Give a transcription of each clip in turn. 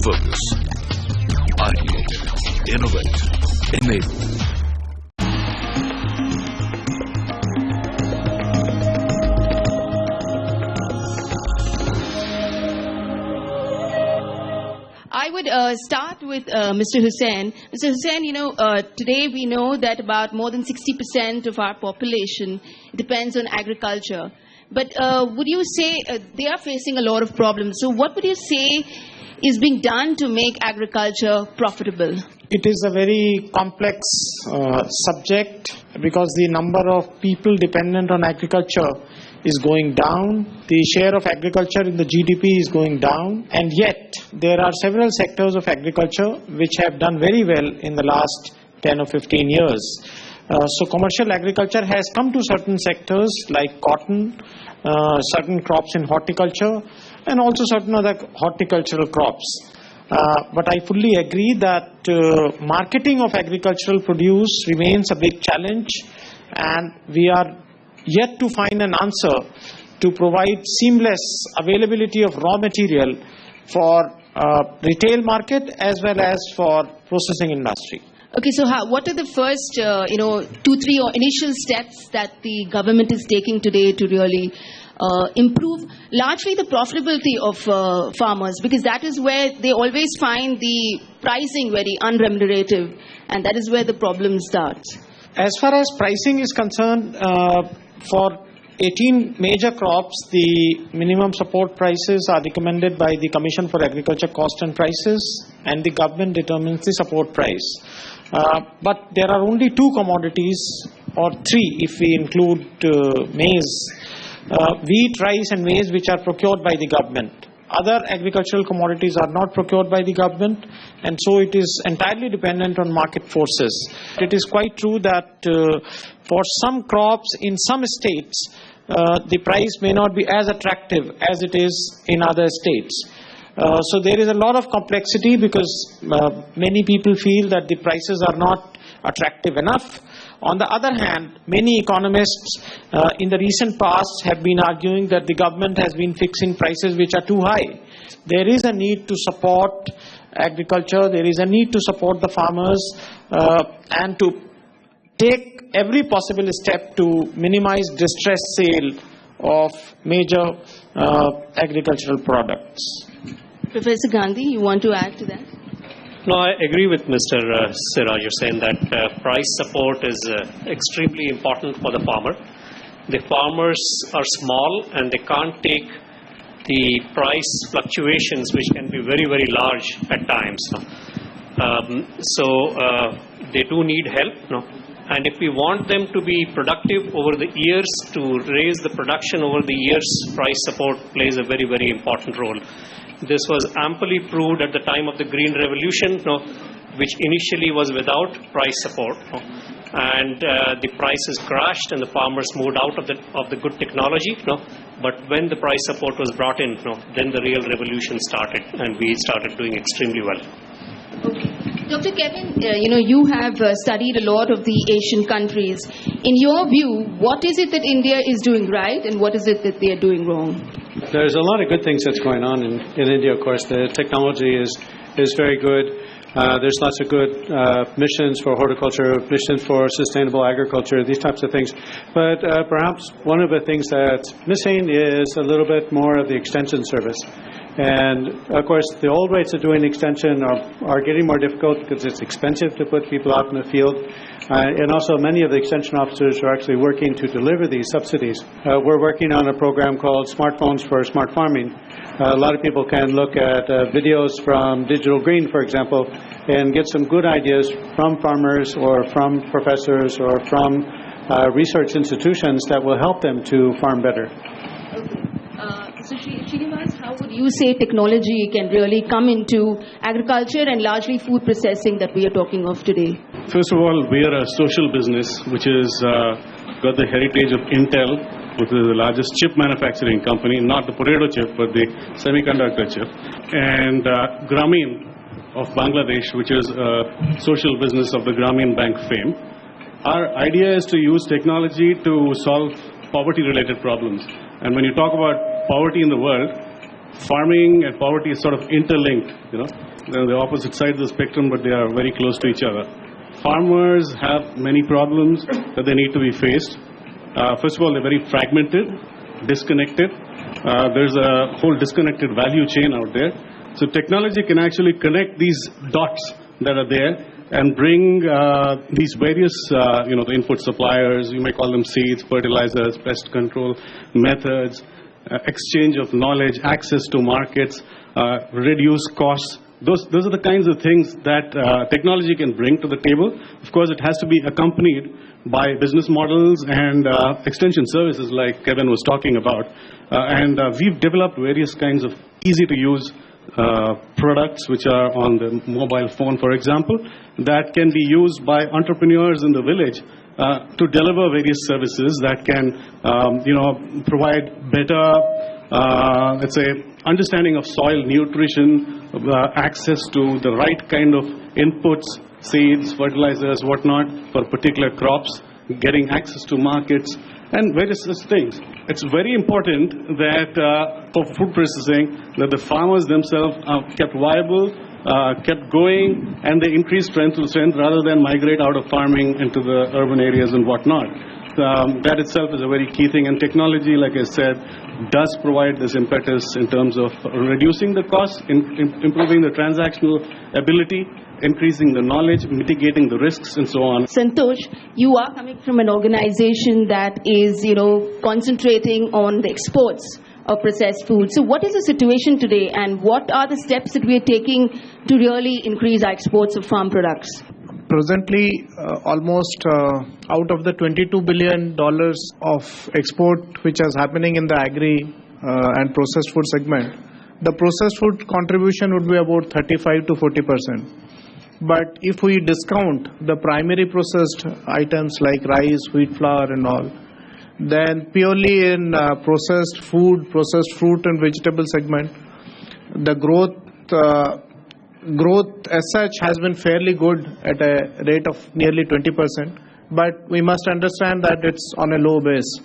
focus. Ideate, innovate, enable. I would start with Mr. Hussain. Mr. Hussain, today we know that about more than 60% of our population depends on agriculture. But would you say they are facing a lot of problems? So what would you say is being done to make agriculture profitable? It is a very complex subject because the number of people dependent on agriculture is going down. The share of agriculture in the GDP is going down. And yet, there are several sectors of agriculture which have done very well in the last 10 or 15 years. So commercial agriculture has come to certain sectors like cotton, certain crops in horticulture, and also certain other horticultural crops. But I fully agree that marketing of agricultural produce remains a big challenge, and we are yet to find an answer to provide seamless availability of raw material for retail market as well as for processing industry. Okay, so what are the first, 2-3 initial steps that the government is taking today to really improve largely the profitability of farmers? Because that is where they always find the pricing very unremunerative, and that is where the problem starts. As far as pricing is concerned, for 18 major crops, the minimum support prices are recommended by the Commission for Agriculture Cost and Prices, and the government determines the support price. But there are only 2 commodities, or 3 if we include maize, wheat, rice and maize, which are procured by the government. Other agricultural commodities are not procured by the government, and so it is entirely dependent on market forces. It is quite true that for some crops in some states, the price may not be as attractive as it is in other states. So there is a lot of complexity because many people feel that the prices are not attractive enough. On the other hand, many economists in the recent past have been arguing that the government has been fixing prices which are too high. There is a need to support agriculture, there is a need to support the farmers and to take every possible step to minimize distress sale of major agricultural products. Professor Gandhi, you want to add to that? No, I agree with Mr. Siraj. You're saying that price support is extremely important for the farmer. The farmers are small and they can't take the price fluctuations, which can be very, very large at times. So they do need help. And if we want them to be productive over the years, to raise the production over the years, price support plays a very, very important role. This was amply proved at the time of the Green Revolution, which initially was without price support, and the prices crashed and the farmers moved out of the good technology. But when the price support was brought in, then the real revolution started, and we started doing extremely well. Okay. Dr. Kevin, you have studied a lot of the Asian countries. In your view, what is it that India is doing right and what is it that they are doing wrong? There's a lot of good things that's going on in India, of course. The technology is very good. There's lots of good missions for horticulture, missions for sustainable agriculture, these types of things. But perhaps one of the things that's missing is a little bit more of the extension service. And of course, the old ways of doing extension are getting more difficult because it's expensive to put people out in the field. And also many of the extension officers are actually working to deliver these subsidies. We're working on a program called Smartphones for Smart Farming. A lot of people can look at videos from Digital Green, for example, and get some good ideas from farmers or from professors or from research institutions that will help them to farm better. So Srinivas, how would you say technology can really come into agriculture and largely food processing that we are talking of today? First of all, we are a social business which has got the heritage of Intel, which is the largest chip manufacturing company, not the potato chip, but the semiconductor chip. And Grameen of Bangladesh, which is a social business of the Grameen Bank fame. Our idea is to use technology to solve poverty-related problems. And when you talk about poverty in the world, farming and poverty is sort of interlinked, They're the opposite sides of the spectrum, but they are very close to each other. Farmers have many problems that they need to be faced. First of all, they're very fragmented, disconnected. There's a whole disconnected value chain out there. So technology can actually connect these dots that are there and bring these various, the input suppliers, you may call them seeds, fertilizers, pest control methods, exchange of knowledge, access to markets, reduce costs. Those are the kinds of things that technology can bring to the table. Of course, it has to be accompanied by business models and extension services like Kevin was talking about. And we've developed various kinds of easy-to-use products which are on the mobile phone, for example, that can be used by entrepreneurs in the village to deliver various services that can, provide better, let's say, understanding of soil nutrition, access to the right kind of inputs, seeds, fertilizers, whatnot, for particular crops, getting access to markets, and various such things. It's very important that for food processing, that the farmers themselves are kept viable, kept going, and they increase strength to strength rather than migrate out of farming into the urban areas and whatnot. That itself is a very key thing, and technology, like I said, does provide this impetus in terms of reducing the costs, improving the transactional ability, increasing the knowledge, mitigating the risks, and so on. Santosh, you are coming from an organization that is, concentrating on the exports of processed food. So what is the situation today, and what are the steps that we are taking to really increase our exports of farm products? Presently, almost out of the $22 billion of export which is happening in the agri and processed food segment, the processed food contribution would be about 35 to 40%. But if we discount the primary processed items like rice, wheat flour and all, then purely in processed food, processed fruit and vegetable segment, the growth as such has been fairly good at a rate of nearly 20%. But we must understand that it's on a low base.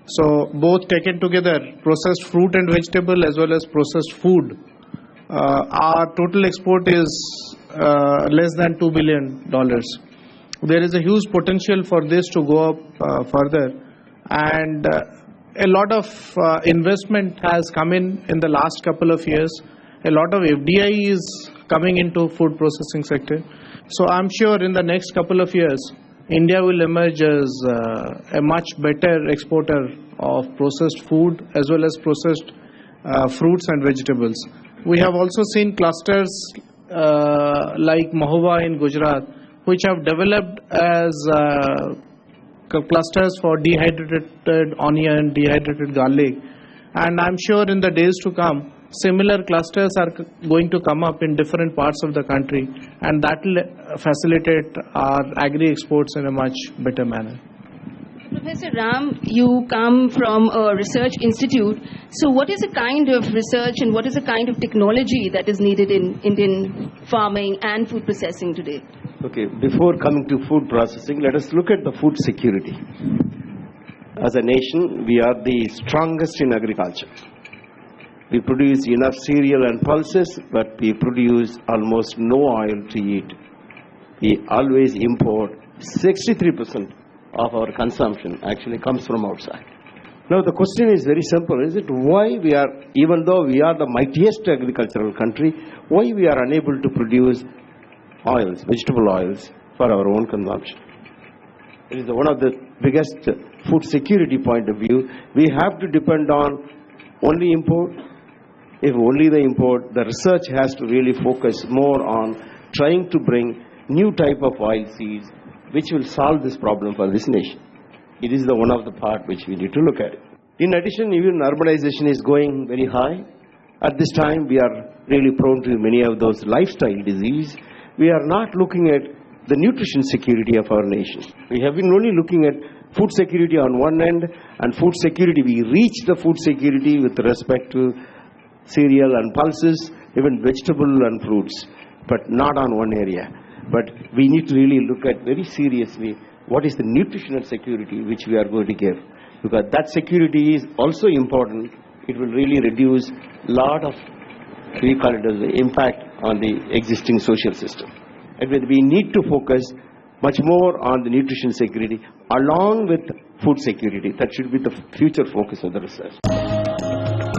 So both taken together, processed fruit and vegetable as well as processed food, our total export is less than $2 billion. There is a huge potential for this to go up further, and a lot of investment has come in the last couple of years. A lot of FDI is coming into food processing sector. So I'm sure in the next couple of years, India will emerge as a much better exporter of processed food as well as processed fruits and vegetables. We have also seen clusters like Mahua in Gujarat, which have developed as clusters for dehydrated onion, dehydrated garlic. And I'm sure in the days to come, similar clusters are going to come up in different parts of the country, and that will facilitate our agri exports in a much better manner. Professor Ram, you come from a research institute. So what is the kind of research and what is the kind of technology that is needed in Indian farming and food processing today? Okay, before coming to food processing, let us look at the food security. As a nation, we are the strongest in agriculture. We produce enough cereal and pulses, but we produce almost no oil to eat. We always import 63% of our consumption actually comes from outside. Now the question is very simple, is it why we are, even though we are the mightiest agricultural country, why we are unable to produce oils, vegetable oils, for our own consumption? It is one of the biggest food security point of view. We have to depend on only import. If only the import, the research has to really focus more on trying to bring new type of oil seeds which will solve this problem for this nation. It is the one of the part which we need to look at it. In addition, even urbanization is going very high. At this time, we are really prone to many of those lifestyle diseases. We are not looking at the nutrition security of our nation. We have been only looking at food security on one end, and food security, we reach the food security with respect to cereal and pulses, even vegetable and fruits, but not on one area. But we need to really look at very seriously what is the nutritional security which we are going to give, because that security is also important it will really reduce a lot of, we call it as the impact on the existing social system. And we need to focus much more on the nutrition security along with food security. That should be the future focus of the research.